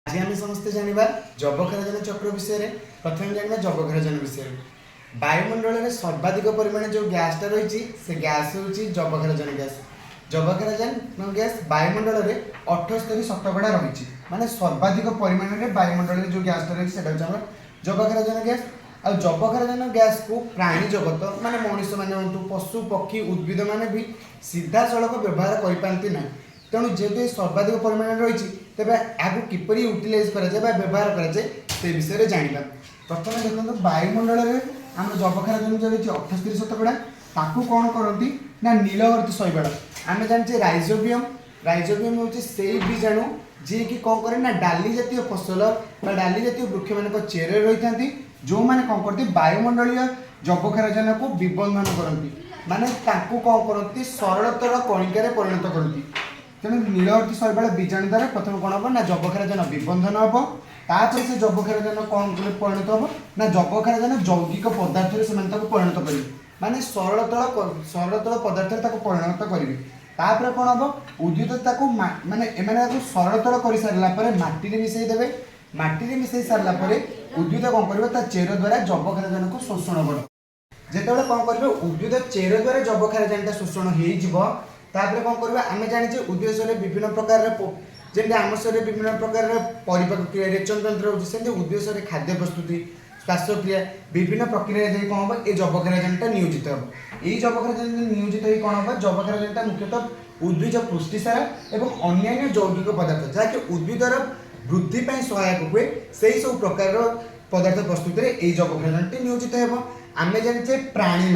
आज आम समस्ते जाना जबक्षारजन चक्र विषय में। प्रथम जाना जबक्षारजन विषय। वायुमंडल में सर्वाधिक परिमाण जो गैसटा रही से गैस हूँ जबक्षारजन गैस। जबक्षारजन गैस वायुमंडल में 78% रही माने सर्वाधिक परिमाण में वायुमंडल में जो गैसटा रही है जबक्षारजन गैस। आ जबक्षारजन गैस को प्राणी जगत माने मनुष्य मैंने हूँ पशु पक्षी उद्भिद मैंने भी सीधा सड़क व्यवहार करपारती ना। तेणु जेहेतु सर्वाधिक परिमाण रही तेज आपको किपर यूटिलाइज कराए व्यवहार कराए से विषय में जाना। प्रथम देखो वायुमंडल में आम जबक्षारजन जो रही 78% ताकू कौन करती ना नीलवर्ती शैवाल। आम जाने राइजोबियम। राइजोबियम हूँ से बीजाणु जी कि कौन करे ना डाली जातीय फसल डाली जातीय वृक्ष मान चेर रही था जो मैंने कौन करती वायुमंडलीय जबक्षारजन को विबंधन करती माने ताकू कौन करती सरलतर कणिकार परिणत करती। तेणु नीलवर्ती शैवाल बीजाणु द्वारा प्रथम कौन हम ना जबक्षारजन विबंधन हम तापर से जबक्षारजन कौन परिणत हम ना जबक्षारजन यौगिक पदार्थ से परिणत करेंगे माने सरलतर पदार्थ परिणत करेंगे। तापर कौन हम उद्भिद माने एम सरलतर कर सारापर मटी मिसईदे। मटी मिसई सारापर उद्भिद कौन कर चेर द्वारा जबक्षारजन को शोषण कर जिते कौन कर उद्भिद चेर द्वारा जबक्षारजन शोषण हो तापर कौन करवा आम जाने उद्भिद शरीर विभिन्न प्रकार जमी आम शरीर विभिन्न प्रकार परिपाक क्रिया रेचन तंत्र होती उद्भिद शरीर खाद्य प्रस्तुति श्वासक्रिया विभिन्न प्रक्रिया कौन हम ये जबक्षारजन नियोजित हम। यही जबक्षारजन नियोजित हो कौन हम जबक्षारजन मुख्यतः उद्भिज पुष्टिसार और अन्य यौगिक पदार्थ जहाँकि उद्भिदर वृद्धि सहायक हुए से ही सब प्रकार पदार्थ प्रस्तुति में यही जबक्षारजन नियोजित हो। आम जाने प्राणी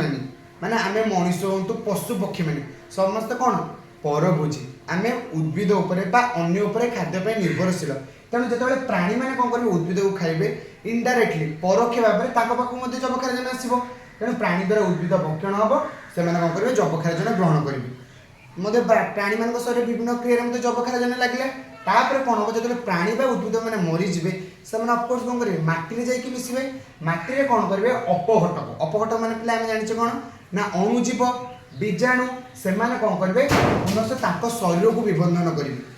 माने आम मनीष हूँ पशु पक्षी मैंने समस्त कौन परभोजी आम उद्भिद अन्य खाद्य निर्भरशील। तेणु जो प्राणी मैंने कौन करेंगे उद्भिद को खाइबे इनडायरेक्टली परोक्ष भाव में पाखक जबक्षारजन आसो। तेणु प्राणी द्वारा उद्भिद भक्षण हम से कौन करेंगे जबक्षारजन ग्रहण करेंगे। मत प्राणी मान शरीर विभिन्न क्रिया मत जबक्षारजन लगे तापर कौन हम जो प्राणी उद्भिद मैंने मरीजे से अफकोर्स कौन करेंगे मटी जाकि मिसवे मटी कौन करेंगे अपघटक। अपघटक मैंने पिला जाने कौन ना अणुजीव बीजाणु से कौन करेंगे पुनः शरीर को विबंधन करेंगे।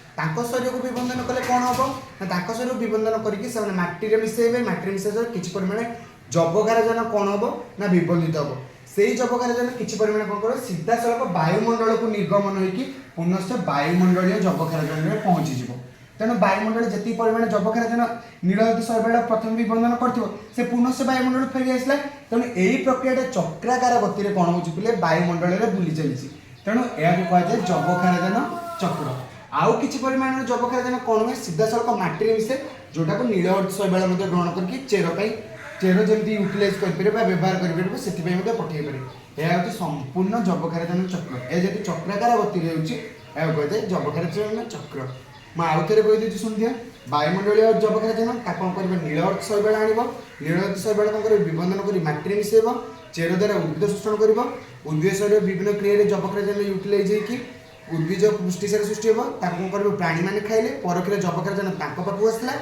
शरीर को विबंधन कले कौन हम ना शरीर को विबंधन करके मटी मिसईबे मटी मिसई किसी परिमाण जबक्षारजन कौन हम ना विबंधित हम से जबक्षारजन किसी परिमाण कौन कर सीधा सड़क वायुमंडल को निर्गमन होगी पुनश्च वायुमंडलीय जबक्षारजन में पहुँची। तेणु वायुमंडल जी परिमाण जबक्षारजन नीलवर्ती शैवाल प्रथम विबंधन कर पुनः वायुमंडल फेरी आसला। तेणु यही प्रक्रिया चक्राकार गति में कौन हो वायुमंडल में बुली चली। तेणु यह कहुए जबक्षारजन चक्र। आउ किसी परिमाण जबक्षारजन कौन हुए सीधा सड़क मटी मिसे जोटा को नीलवर्ती शैवाल ग्रहण करके चेर जमी यूटिलाइज कर व्यवहार कर से पठे पारे। यह हूँ संपूर्ण जबक्षारजन चक्र। यह जब चक्राकार गति कहते जबक्षारजन चक्र। मैं आउ थे कही दूसरी शुणी वायुमंडलीय जबक्षारजन कौन कर नीलवर्ती शैवाल आण नीलवर्ती शैवाल कौन कर विबंधन कर मटी मिसेब चेर द्वारा उद्भिद शोषण कर उद्भिद शरीर विभिन्न क्रिया जबक्षारजन यूटिलाइज होगी उद्भिज पुष्टिसार सृष्टि हो कौन कर प्राणी मैंने खाइले परोक्ष जबक्षारजन पाखक आसला।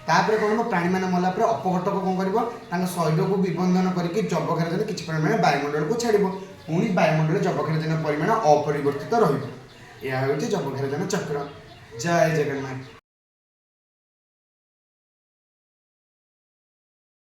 तापर कौन हम प्राणी मैंने मलापर अपघटक कौन कर शरीर को विबंधन करके जबक्षारजन किसी परिमाण वायुमंडल को छाड़ पुणी वायुमंडल जबक्षारजन परिमाण अपरिवर्तित रहा हूँ जबक्षारजन चक्र। जय जगन्नाथ।